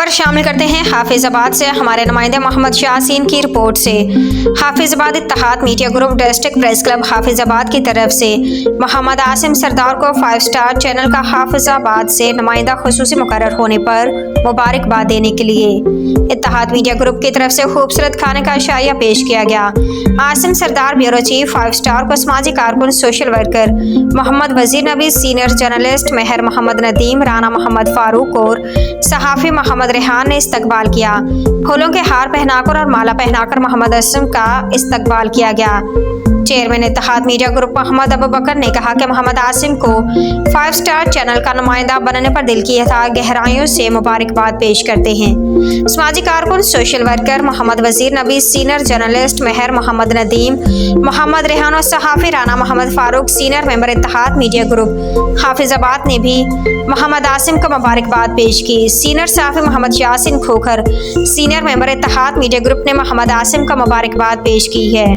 खबर शामिल करते हैं हाफिजाबाद से हमारे नुमाइंदे मोहम्मद यासीन की रिपोर्ट से। Hafizabad Ittehad media group district press club Hafizabad की तरफ से मोहम्मद आसिम सरदार को 5 स्टार चैनल का हाफिजाबाद से नुमाइंदा खुसूसी मुकर्रर होने पर मुबारकबाद देने के लिए इत्तेहाद मीडिया ग्रुप की तरफ से खूबसूरत खाने का इशाया पेश किया गया। आसिम सरदार ब्यूरो चीफ 5 स्टार को समाजी कारकुन social worker Mohammad Wazir Nabi, senior journalist Mehar Mohammad Nadeem, Rana Mohammad Farooq और सहाफ़ी मोहम्मद रेहान ने इस्तकबाल किया। फूलों के हार पहनाकर और माला पहनाकर मोहम्मद आसिम का इस्तकबाल किया गया। Chairman Ittehad media group Mohammad Abu Bakar ने कहा कि मोहम्मद आसिम को 5 स्टार चैनल का नुमाइंदा बनने पर दिल की गहराइयों से मुबारकबाद पेश करते हैं। समाजी कारकुन social worker Mohammad Wazir Nabi, senior journalist Mehar Mohammad Nadeem, Mohammad Rehan और सहाफ़ी Rana Mohammad Farooq, senior member Ittehad media group Hafizabad ने भी मोहम्मद आसिम को मुबारकबाद पेश की। सीनियर सहाफ़ी Mohammad Yasin Khokhar, senior member Ittehad media group ने मोहम्मद आसिम को मुबारकबाद पेश की है।